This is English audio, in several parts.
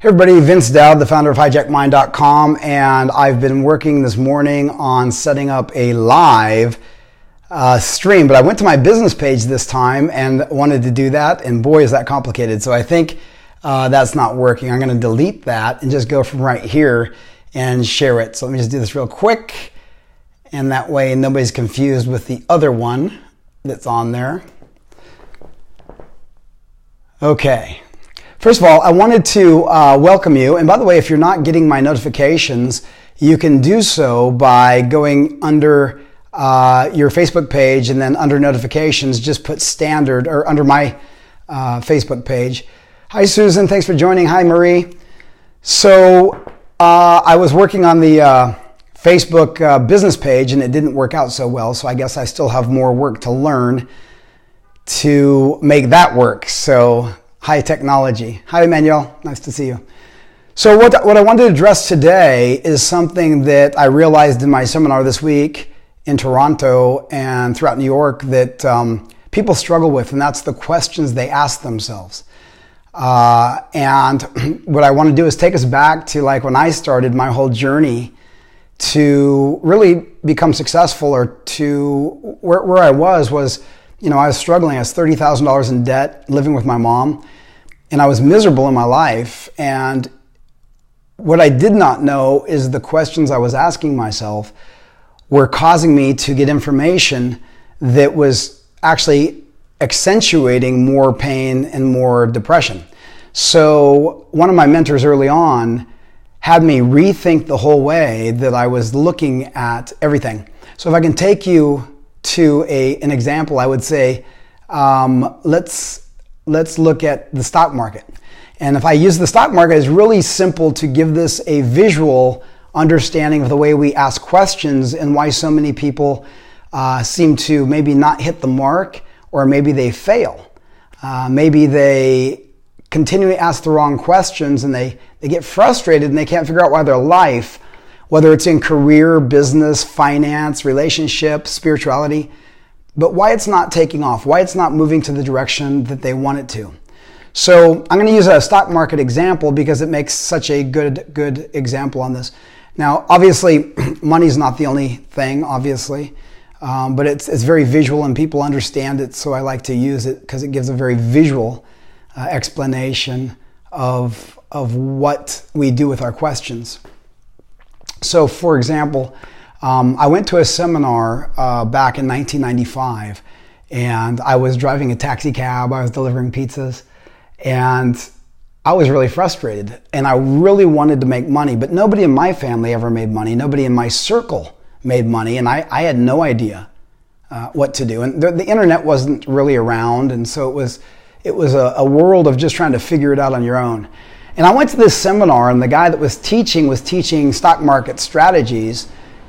Hey everybody, Vince Dowd, the founder of hijackmind.com, and I've been working this morning on setting up a live stream, but I went to my business page this time and wanted to do that, and boy is that complicated. So I think that's not working. I'm going to delete that and just go from right here and share it. So let me just do this real quick, and that way nobody's confused with the other one that's on there. Okay. First of all, I wanted to welcome you. And by the way, if you're not getting my notifications, you can do so by going under your Facebook page and then under notifications, just put standard or under my Facebook page. Hi, Susan. Thanks for joining. Hi, Marie. So I was working on the Facebook business page and it didn't work out so well. So I guess I still have more work to learn to make that work. So hi, technology. Hi, Emmanuel. Nice to see you. So what I wanted to address today is something that I realized in my seminar this week in Toronto and throughout New York that people struggle with, and that's the questions they ask themselves. And what I want to do is take us back to like when I started my whole journey to really become successful, or to where I was, you know, I was struggling. I was $30,000 in debt, living with my mom, and I was miserable in my life. And what I did not know is the questions I was asking myself were causing me to get information that was actually accentuating more pain and more depression. So one of my mentors early on had me rethink the whole way that I was looking at everything. So if I can take you to an example, I would say, let's look at the stock market. And if I use the stock market, it's really simple to give this a visual understanding of the way we ask questions and why so many people seem to maybe not hit the mark, or maybe they fail. Maybe they continually ask the wrong questions and they get frustrated and they can't figure out why their life, whether it's in career, business, finance, relationships, spirituality, but why it's not taking off, why it's not moving to the direction that they want it to. So I'm going to use a stock market example because it makes such a good example on this. Now, obviously, money is not the only thing, obviously, but it's very visual and people understand it, so I like to use it because it gives a very visual explanation of what we do with our questions. So, for example, I went to a seminar back in 1995, and I was driving a taxi cab. I was delivering pizzas, and I was really frustrated, and I really wanted to make money, but nobody in my family ever made money. Nobody in my circle made money, and I had no idea what to do. And the internet wasn't really around, and so it was a world of just trying to figure it out on your own. And I went to this seminar, and the guy that was teaching stock market strategies,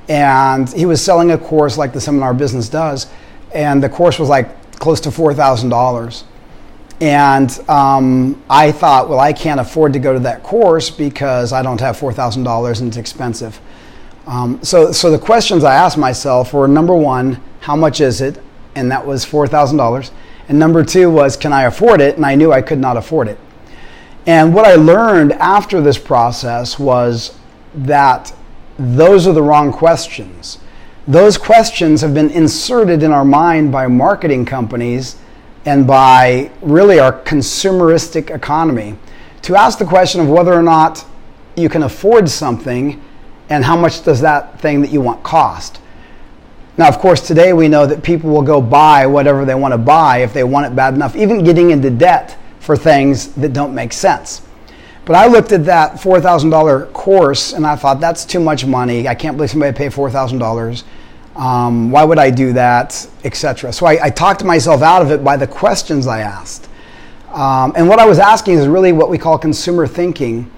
and he was selling a course like the Seminar Business does, and the course was like close to $4,000. And I thought, well, I can't afford to go to that course because I don't have $4,000 and it's expensive. So the questions I asked myself were, number one, how much is it? And that was $4,000. And number two was, can I afford it? And I knew I could not afford it. And what I learned after this process was that those are the wrong questions. Those questions have been inserted in our mind by marketing companies and by really our consumeristic economy to ask the question of whether or not you can afford something and how much does that thing that you want cost. Now, of course, today we know that people will go buy whatever they want to buy if they want it bad enough, even getting into debt for things that don't make sense. But I looked at that $4,000 course and I thought, that's too much money. I can't believe somebody would pay $4,000. Why would I do that, etc. So I talked myself out of it by the questions I asked. And what I was asking is really what we call consumer thinking.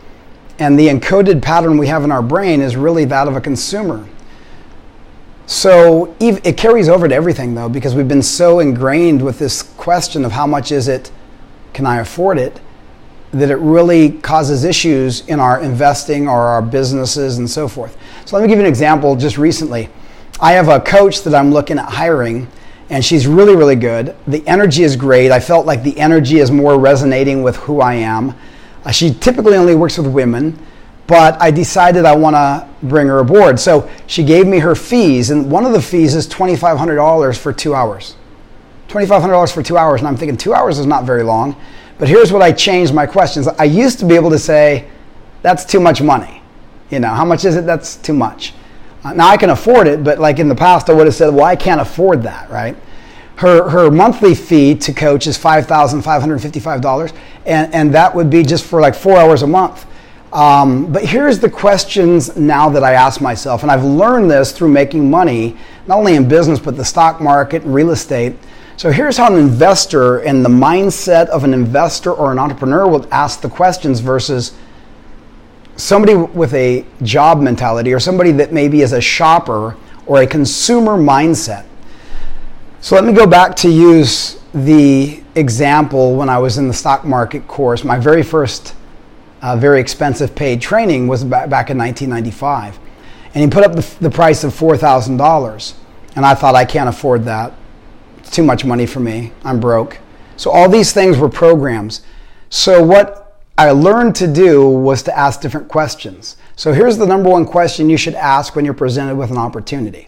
And the encoded pattern we have in our brain is really that of a consumer. So it carries over to everything, though, because we've been so ingrained with this question of how much is it, can I afford it, that it really causes issues in our investing or our businesses and so forth. So let me give you an example just recently. I have a coach that I'm looking at hiring, and she's really, really good. The energy is great. I felt like the energy is more resonating with who I am. She typically only works with women, but I decided I want to bring her aboard. So she gave me her fees, and one of the fees is $2,500 for 2 hours. $2,500 for 2 hours, and I'm thinking 2 hours is not very long. But here's what I changed my questions. I used to be able to say, that's too much money. How much is it? That's too much. Now I can afford it, but like in the past I would have said, well, I can't afford that, right? Her monthly fee to coach is $5,555, and that would be just for like 4 hours a month. But here's the questions now that I ask myself, and I've learned this through making money, not only in business, but the stock market and real estate. So here's how an investor and the mindset of an investor or an entrepreneur will ask the questions versus somebody with a job mentality or somebody that maybe is a shopper or a consumer mindset. So let me go back to use the example when I was in the stock market course. My very first very expensive paid training was back in 1995. And he put up the price of $4,000. And I thought, I can't afford that. It's too much money for me. I'm broke. So all these things were programs. So what I learned to do was to ask different questions. So here's the number one question you should ask when you're presented with an opportunity.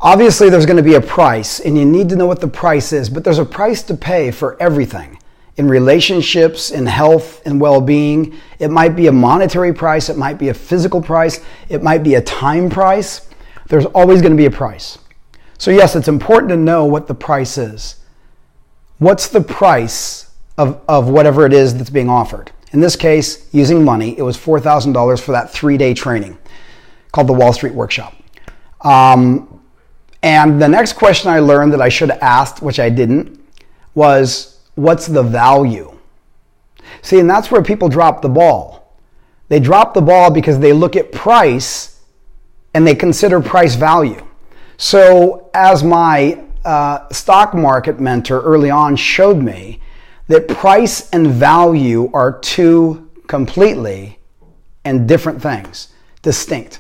Obviously, there's going to be a price, and you need to know what the price is, but there's a price to pay for everything. In relationships, in health and well-being, it might be a monetary price, it might be a physical price, it might be a time price. There's always going to be a price. So yes, it's important to know what the price is. What's the price of whatever it is that's being offered? In this case, using money, it was $4,000 for that 3-day training called the Wall Street Workshop. And the next question I learned that I should have asked, which I didn't, was, what's the value? See, and that's where people drop the ball. They drop the ball because they look at price and they consider price value. So as my stock market mentor early on showed me, that price and value are two completely and different things, distinct.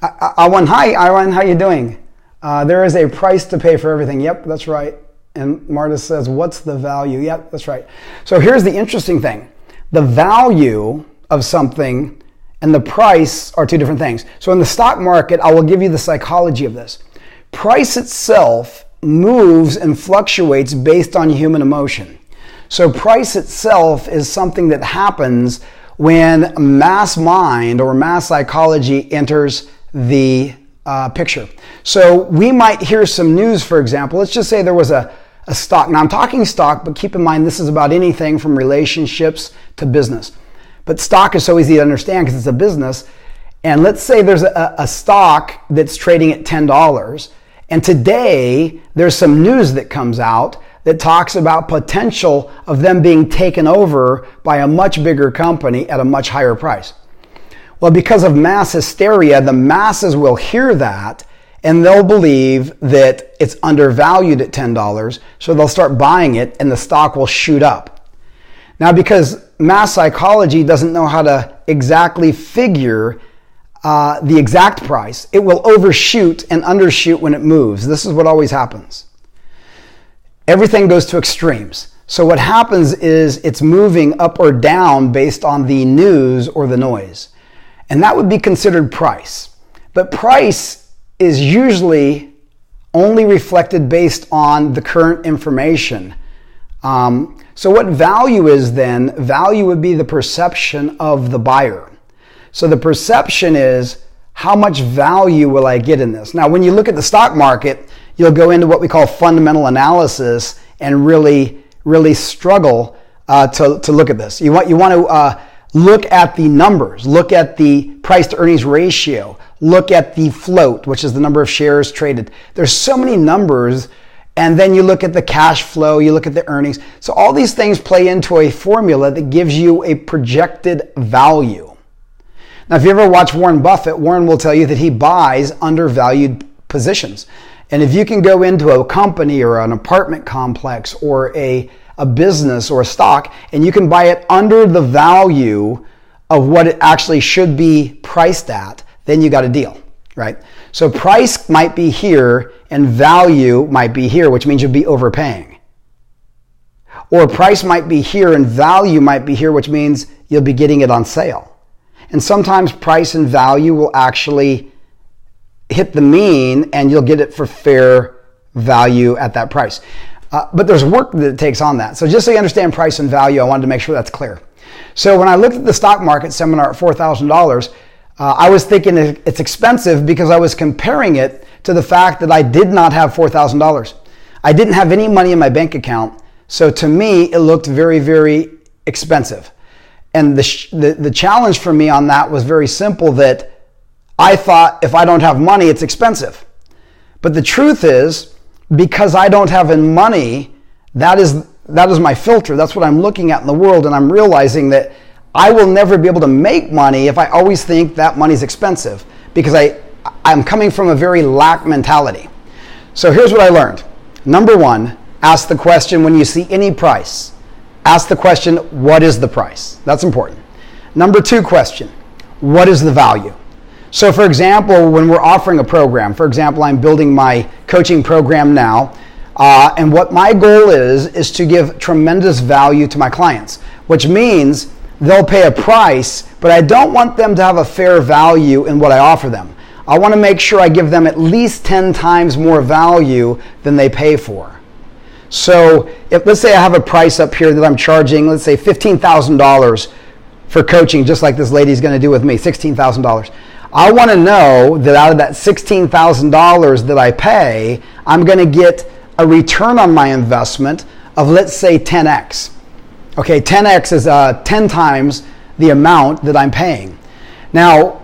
Awan, hi, Awan, how you doing? There is a price to pay for everything. Yep, that's right. And Marta says, what's the value? Yep, that's right. So here's the interesting thing. The value of something and the price are two different things. So in the stock market, I will give you the psychology of this. Price itself moves and fluctuates based on human emotion. So price itself is something that happens when mass mind or mass psychology enters the picture. So we might hear some news, for example. Let's just say there was a stock. Now I'm talking stock, but keep in mind this is about anything from relationships to business. But stock is so easy to understand because it's a business. And let's say there's a stock that's trading at $10. And today there's some news that comes out that talks about potential of them being taken over by a much bigger company at a much higher price. Well, because of mass hysteria, the masses will hear that and they'll believe that it's undervalued at $10, so they'll start buying it and the stock will shoot up. Now, because mass psychology doesn't know how to exactly figure the exact price, it will overshoot and undershoot when it moves. This is what always happens. Everything goes to extremes. So what happens is it's moving up or down based on the news or the noise. And that would be considered price. But price is usually only reflected based on the current information. So what value is then? Value would be the perception of the buyer. So the perception is, how much value will I get in this? Now, when you look at the stock market, you'll go into what we call fundamental analysis and really struggle to look at this. You want to look at the numbers, look at the price to earnings ratio, look at the float, which is the number of shares traded. There's so many numbers, and then you look at the cash flow, you look at the earnings. So all these things play into a formula that gives you a projected value. Now, if you ever watch Warren Buffett, Warren will tell you that he buys undervalued positions. And if you can go into a company or an apartment complex or a business or a stock, and you can buy it under the value of what it actually should be priced at, then you got a deal, right? So price might be here and value might be here, which means you'll be overpaying. Or price might be here and value might be here, which means you'll be getting it on sale. And sometimes price and value will actually hit the mean and you'll get it for fair value at that price. But there's work that it takes on that. So just so you understand price and value, I wanted to make sure that's clear. So when I looked at the stock market seminar at $4,000, I was thinking it's expensive because I was comparing it to the fact that I did not have $4,000. I didn't have any money in my bank account. So to me, it looked very, very expensive. And the challenge for me on that was very simple, that I thought if I don't have money, it's expensive. But the truth is, because I don't have any money, that is my filter. That's what I'm looking at in the world, and I'm realizing that I will never be able to make money if I always think that money's expensive, because I'm coming from a very lack mentality. So here's what I learned. Number one, ask the question when you see any price. Ask the question, what is the price? That's important. Number two question, what is the value? So for example, when we're offering a program, for example, I'm building my coaching program now, and what my goal is to give tremendous value to my clients, which means they'll pay a price, but I don't want them to have a fair value in what I offer them. I want to make sure I give them at least 10 times more value than they pay for. So if, let's say I have a price up here that I'm charging, let's say $15,000 for coaching, just like this lady's going to do with me, $16,000. I want to know that out of that $16,000 that I pay, I'm going to get a return on my investment of, let's say, 10x. Okay, 10x is 10 times the amount that I'm paying. Now,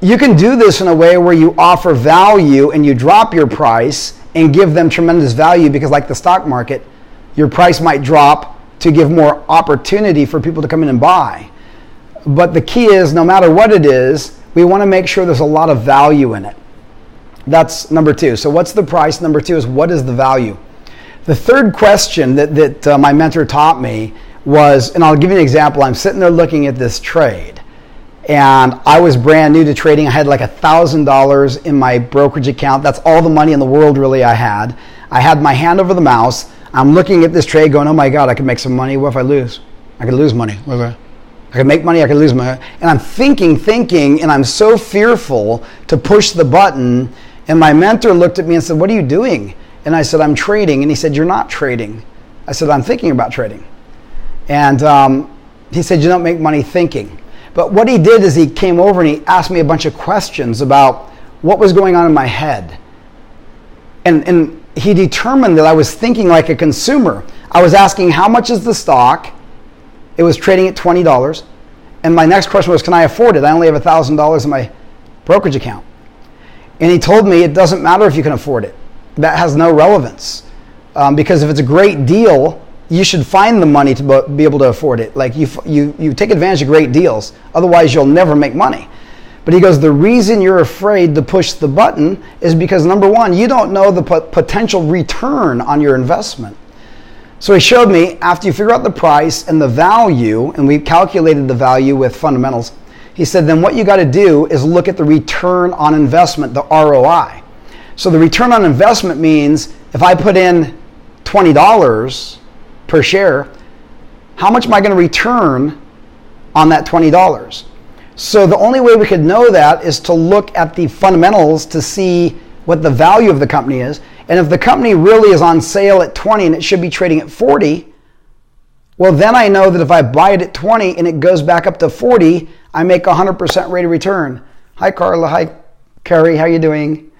you can do this in a way where you offer value and you drop your price and give them tremendous value, because like the stock market, your price might drop to give more opportunity for people to come in and buy. But the key is, no matter what it is, we want to make sure there's a lot of value in it. That's number two. So what's the price? Number two is, what is the value? The third question that my mentor taught me was, and I'll give you an example. I'm sitting there looking at this trade, and I was brand new to trading. I had like $1,000 in my brokerage account. That's all the money in the world really I had. I had my hand over the mouse. I'm looking at this trade going, oh my God, I could make some money. What if I lose? I could lose money. I could make money, I could lose money. And I'm thinking, and I'm so fearful to push the button. And my mentor looked at me and said, what are you doing? And I said, I'm trading. And he said, you're not trading. I said, I'm thinking about trading. And he said, you don't make money thinking. But what he did is he came over and he asked me a bunch of questions about what was going on in my head. And he determined that I was thinking like a consumer. I was asking, how much is the stock? It was trading at $20. And my next question was, can I afford it? I only have $1,000 in my brokerage account. And he told me it doesn't matter if you can afford it. That has no relevance. Because if it's a great deal, you should find the money to be able to afford it. Like you take advantage of great deals. Otherwise, you'll never make money. But he goes, the reason you're afraid to push the button is because, number one, you don't know the potential return on your investment. So he showed me, after you figure out the price and the value, and we calculated the value with fundamentals, he said, then what you got to do is look at the return on investment, the ROI. So the return on investment means if I put in $20 per share, how much am I going to return on that $20? So the only way we could know that is to look at the fundamentals to see what the value of the company is. And if the company really is on sale at 20 and it should be trading at 40, well, then I know that if I buy it at 20 and it goes back up to 40, I make 100% rate of return. Hi, Carla. Hi, Carrie. How you doing?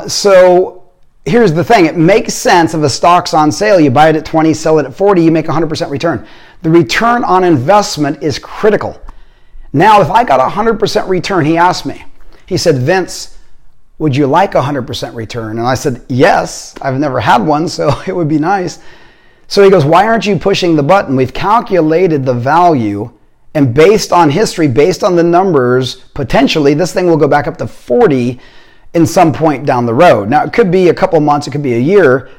So here's the thing. It makes sense if a stock's on sale. You buy it at 20, sell it at 40, you make 100% return. The return on investment is critical. Now, if I got 100% return, he asked me, he said, Vince, would you like 100% return? And I said, yes, I've never had one, so it would be nice. So he goes, why aren't you pushing the button? We've calculated the value, and based on history, based on the numbers, potentially this thing will go back up to 40 in some point down the road. Now, it could be a couple months, it could be a year,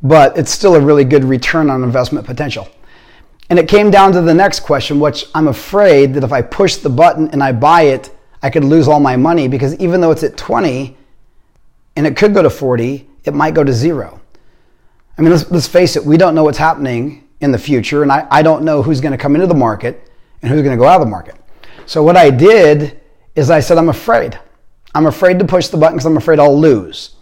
but it's still a really good return on investment potential. And it came down to the next question, which I'm afraid that if I push the button and I buy it, I could lose all my money, because even though it's at 20, and it could go to 40, it might go to 0. I mean, let's face it, we don't know what's happening in the future, and I don't know who's going to come into the market and who's going to go out of the market. So what I did is I said, I'm afraid. I'm afraid to push the button because I'm afraid I'll lose.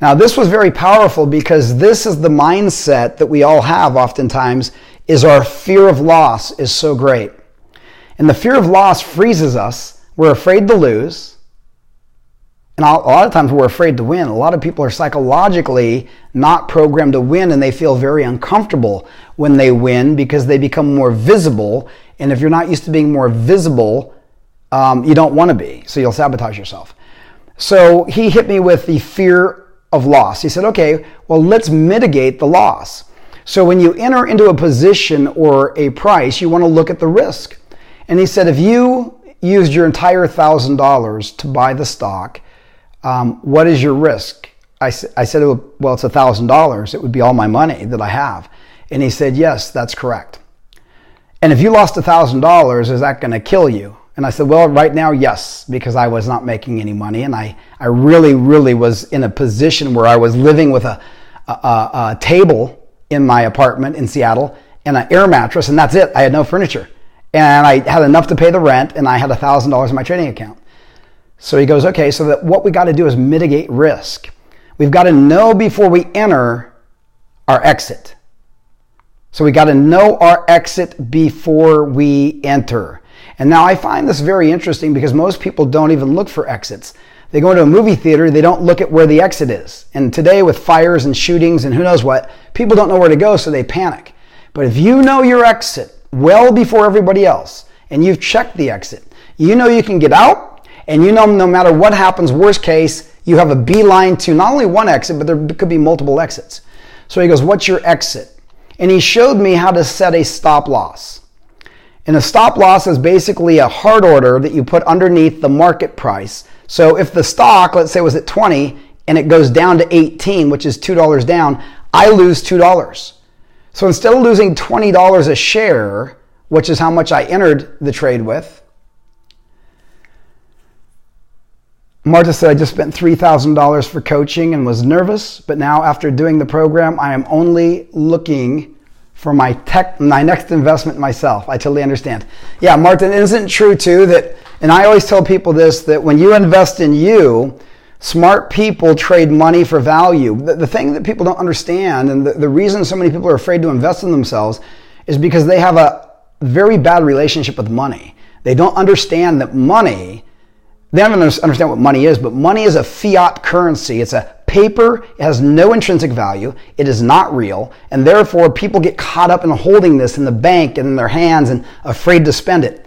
Now, this was very powerful because this is the mindset that we all have oftentimes, is our fear of loss is so great. And the fear of loss freezes us. We're afraid to lose. And a lot of times we're afraid to win. A lot of people are psychologically not programmed to win, and they feel very uncomfortable when they win because they become more visible. And if you're not used to being more visible, you don't want to be. So you'll sabotage yourself. So he hit me with the fear of loss. He said, okay, well, let's mitigate the loss. So when you enter into a position or a price, you want to look at the risk. And he said, if you used your entire $1,000 to buy the stock, what is your risk? I said, well, it's $1,000. It would be all my money that I have. And he said, yes, that's correct. And if you lost $1,000, is that going to kill you? And I said, well, right now, yes, because I was not making any money. And I really, really was in a position where I was living with a table in my apartment in Seattle and an air mattress, and that's it. I had no furniture. And I had enough to pay the rent, and I had $1,000 in my trading account. So he goes, okay, so that what we got to do is mitigate risk. We've got to know before we enter our exit. So we got to know our exit before we enter. And now I find this very interesting because most people don't even look for exits. They go into a movie theater, they don't look at where the exit is. And today with fires and shootings and who knows what, people don't know where to go, so they panic. But if you know your exit well before everybody else, and you've checked the exit, you know you can get out, and you know no matter what happens, worst case, you have a beeline to not only one exit, but there could be multiple exits. So he goes, what's your exit? And he showed me how to set a stop loss. And a stop loss is basically a hard order that you put underneath the market price. So if the stock, let's say, was at 20 and it goes down to 18, which is $2 down, I lose $2. So instead of losing $20 a share, which is how much I entered the trade with, Marta said, I just spent $3,000 for coaching and was nervous, but now after doing the program, I am only looking for my next investment myself. I totally understand. Yeah, Martin, isn't it true too that, and I always tell people this, that when you invest in you, smart people trade money for value. The thing that people don't understand, and the reason so many people are afraid to invest in themselves, is because they have a very bad relationship with money. They don't understand that money, they don't even understand what money is, but money is a fiat currency. It's a paper. It has no intrinsic value. It is not real. And therefore, people get caught up in holding this in the bank and in their hands and afraid to spend it.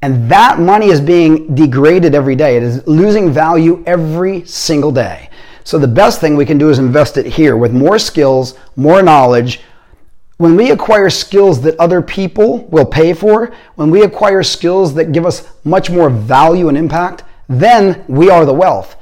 And that money is being degraded every day. It is losing value every single day. So the best thing we can do is invest it here with more skills, more knowledge. When we acquire skills that other people will pay for, when we acquire skills that give us much more value and impact, then we are the wealth.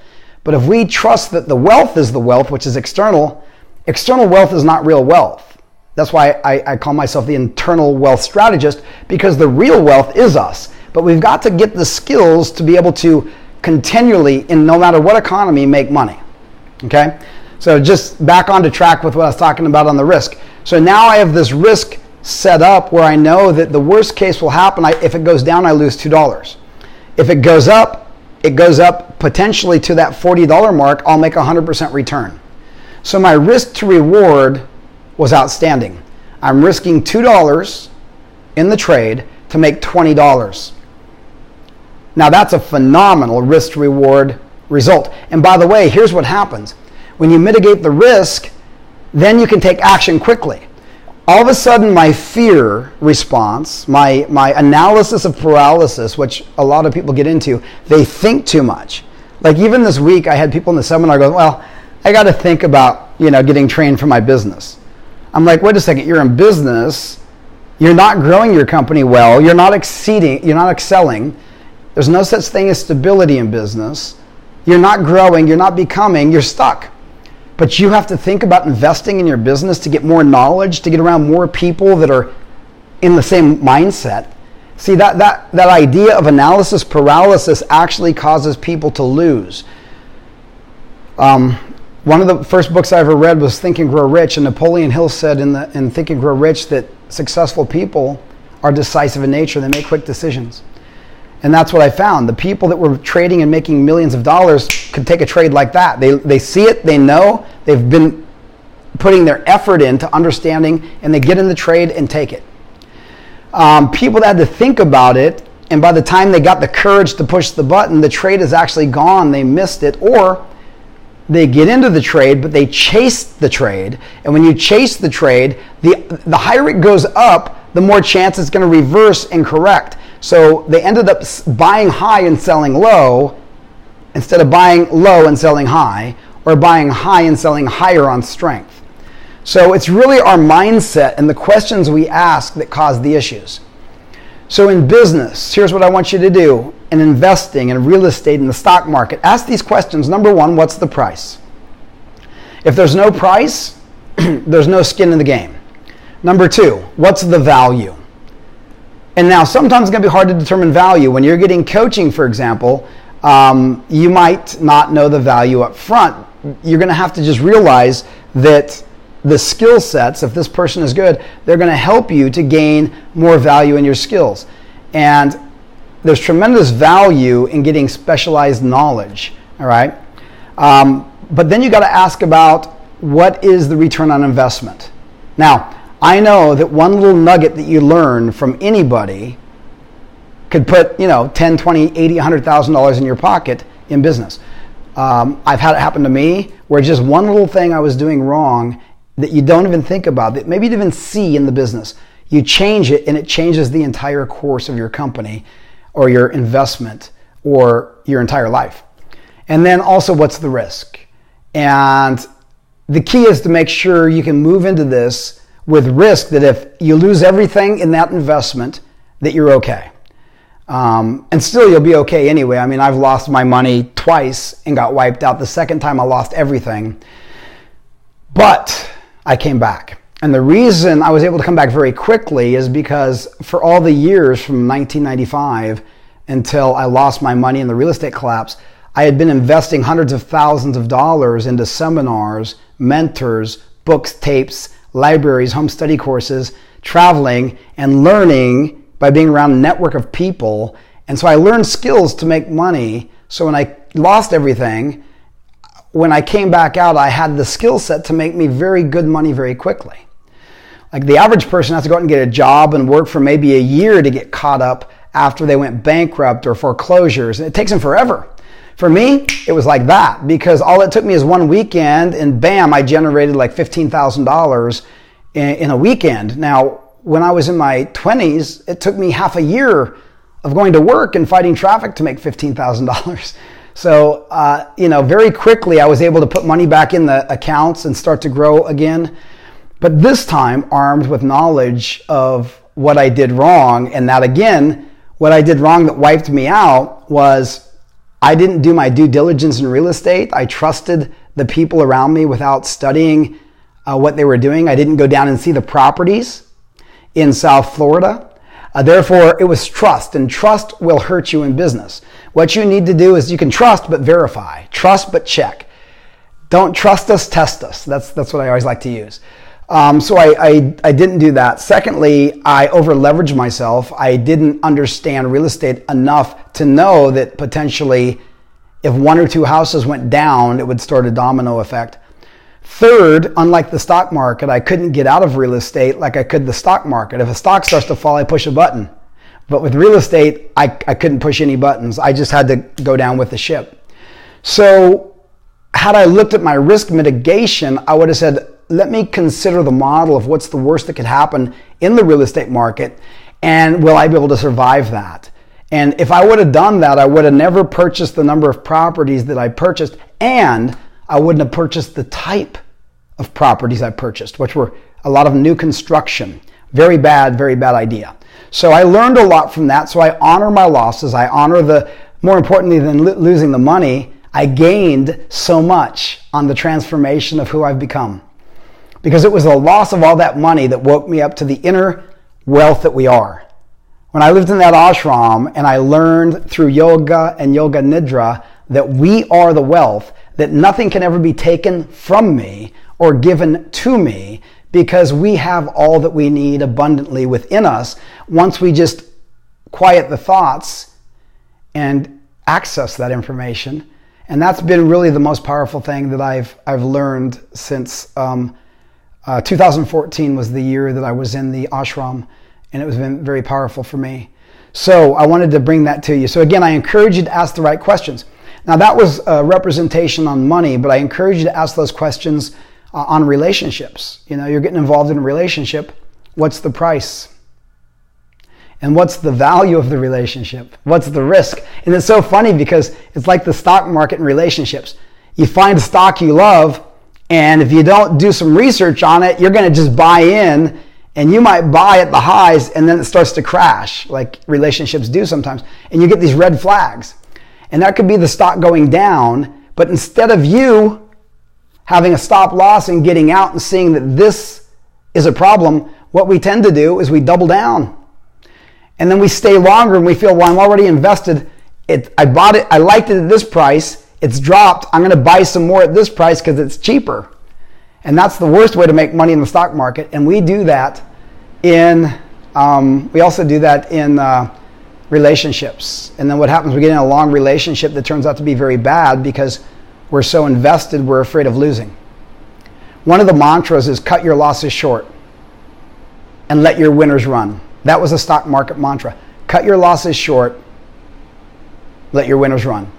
But if we trust that the wealth is the wealth, which is external wealth is not real wealth. That's why I call myself the internal wealth strategist, because the real wealth is us. But we've got to get the skills to be able to continually, in no matter what economy, make money. Okay? So just back onto track with what I was talking about on the risk. So now I have this risk set up where I know that the worst case will happen. If it goes down, I lose $2. If it goes up, potentially to that $40 mark, I'll make 100% return. So my risk to reward was outstanding. I'm risking $2 in the trade to make $20. Now that's a phenomenal risk to reward result. And by the way, here's what happens. When you mitigate the risk, then you can take action quickly. All of a sudden, my fear response, my analysis of paralysis, which a lot of people get into, they think too much. Like even this week, I had people in the seminar go, well, I got to think about, getting trained for my business. I'm like, wait a second, you're in business. You're not growing your company well. You're not excelling. There's no such thing as stability in business. You're not growing. You're not becoming. You're stuck. But you have to think about investing in your business to get more knowledge, to get around more people that are in the same mindset. See, that idea of analysis paralysis actually causes people to lose. One of the first books I ever read was Think and Grow Rich, and Napoleon Hill said in Think and Grow Rich that successful people are decisive in nature. They make quick decisions. And that's what I found. The people that were trading and making millions of dollars could take a trade like that. They see it, they know, they've been putting their effort into understanding, and they get in the trade and take it. People that had to think about it, and by the time they got the courage to push the button, the trade is actually gone, they missed it, or they get into the trade, but they chase the trade. And when you chase the trade, the higher it goes up, the more chance it's going to reverse and correct. So they ended up buying high and selling low instead of buying low and selling high, or buying high and selling higher on strength. So it's really our mindset and the questions we ask that cause the issues. So in business, here's what I want you to do. In investing, in real estate, in the stock market, ask these questions. Number one, what's the price? If there's no price, there's no skin in the game. Number two, what's the value? And now sometimes it's going to be hard to determine value. When you're getting coaching, for example, you might not know the value up front. You're going to have to just realize that the skill sets, if this person is good, they're going to help you to gain more value in your skills. And there's tremendous value in getting specialized knowledge, all right? But then you got to ask about what is the return on investment. Now, I know that one little nugget that you learn from anybody could put, $10, $20, $80, $100,000 in your pocket in business. I've had it happen to me where just one little thing I was doing wrong that you don't even think about, that maybe you didn't even see in the business. You change it and it changes the entire course of your company or your investment or your entire life. And then also, what's the risk? And the key is to make sure you can move into this with risk, that if you lose everything in that investment, that you're okay. And still you'll be okay anyway. I mean, I've lost my money twice and got wiped out. The second time I lost everything. But I came back. And the reason I was able to come back very quickly is because for all the years from 1995 until I lost my money in the real estate collapse, I had been investing hundreds of thousands of dollars into seminars, mentors, books, tapes, libraries, home study courses, traveling, and learning by being around a network of people. And so I learned skills to make money. So when I lost everything, when I came back out, I had the skill set to make me very good money very quickly. Like the average person has to go out and get a job and work for maybe a year to get caught up after they went bankrupt or foreclosures. And it takes them forever. For me, it was like that, because all it took me is one weekend and bam, I generated like $15,000 in a weekend. Now, when I was in my 20s, it took me half a year of going to work and fighting traffic to make $15,000. So, very quickly I was able to put money back in the accounts and start to grow again. But this time armed with knowledge of what I did wrong. And that again, what I did wrong that wiped me out was I didn't do my due diligence in real estate. I trusted the people around me without studying what they were doing. I didn't go down and see the properties in South Florida. Therefore, it was trust, and trust will hurt you in business. What you need to do is you can trust but verify. Trust but check. Don't trust us, test us. That's what I always like to use. So I didn't do that. Secondly, I over-leveraged myself. I didn't understand real estate enough to know that potentially if one or two houses went down, it would start a domino effect. Third, unlike the stock market, I couldn't get out of real estate like I could the stock market. If a stock starts to fall, I push a button. But with real estate, I couldn't push any buttons. I just had to go down with the ship. So had I looked at my risk mitigation, I would have said, let me consider the model of what's the worst that could happen in the real estate market, and will I be able to survive that? And if I would have done that, I would have never purchased the number of properties that I purchased, and I wouldn't have purchased the type of properties I purchased, which were a lot of new construction. Very bad idea. So I learned a lot from that. So I honor my losses. I honor more importantly than losing the money, I gained so much on the transformation of who I've become. Because it was the loss of all that money that woke me up to the inner wealth that we are. When I lived in that ashram and I learned through yoga and yoga nidra that we are the wealth, that nothing can ever be taken from me or given to me, because we have all that we need abundantly within us once we just quiet the thoughts and access that information. And that's been really the most powerful thing that I've learned since 2014 was the year that I was in the ashram, and it was been very powerful for me. So I wanted to bring that to you. So again, I encourage you to ask the right questions. Now that was a representation on money, but I encourage you to ask those questions on relationships. You know, you're getting involved in a relationship. What's the price? And what's the value of the relationship? What's the risk? And it's so funny because it's like the stock market and relationships. You find a stock you love, and if you don't do some research on it, you're going to just buy in, and you might buy at the highs, and then it starts to crash, like relationships do sometimes. And you get these red flags. And that could be the stock going down, but instead of you having a stop loss and getting out and seeing that this is a problem, what we tend to do is we double down. And then we stay longer and we feel, well, I'm already invested. I bought it, I liked it at this price, it's dropped, I'm going to buy some more at this price because it's cheaper. And that's the worst way to make money in the stock market. And we do that we also do that in relationships. And then what happens, we get in a long relationship that turns out to be very bad because we're so invested, we're afraid of losing. One of the mantras is cut your losses short and let your winners run. That was a stock market mantra. Cut your losses short, let your winners run.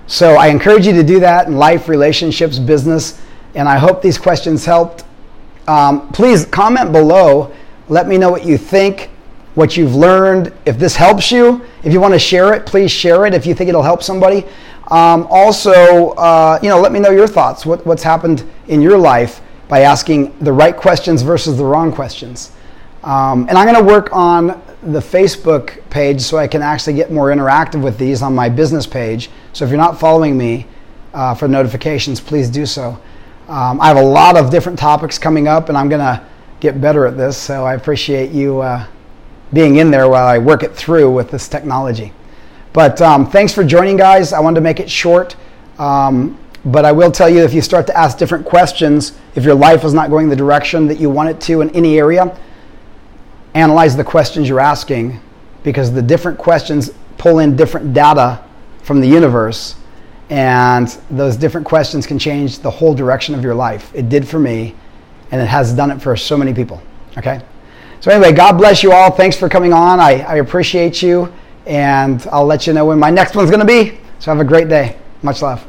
So I encourage you to do that in life, relationships, business, and I hope these questions helped. Please comment below. Let me know what you think, what you've learned. If this helps you, if you want to share it, please share it if you think it'll help somebody. Let me know your thoughts. What's happened in your life by asking the right questions versus the wrong questions. And I'm going to work on the Facebook page so I can actually get more interactive with these on my business page. So if you're not following me for notifications, please do so. I have a lot of different topics coming up, and I'm going to get better at this. So I appreciate you being in there while I work it through with this technology. But thanks for joining, guys. I wanted to make it short. But I will tell you, if you start to ask different questions, if your life is not going the direction that you want it to in any area, analyze the questions you're asking, because the different questions pull in different data from the universe, and those different questions can change the whole direction of your life. It did for me, and it has done it for so many people. Okay? So anyway, God bless you all. Thanks for coming on. I appreciate you, and I'll let you know when my next one's going to be. So have a great day. Much love.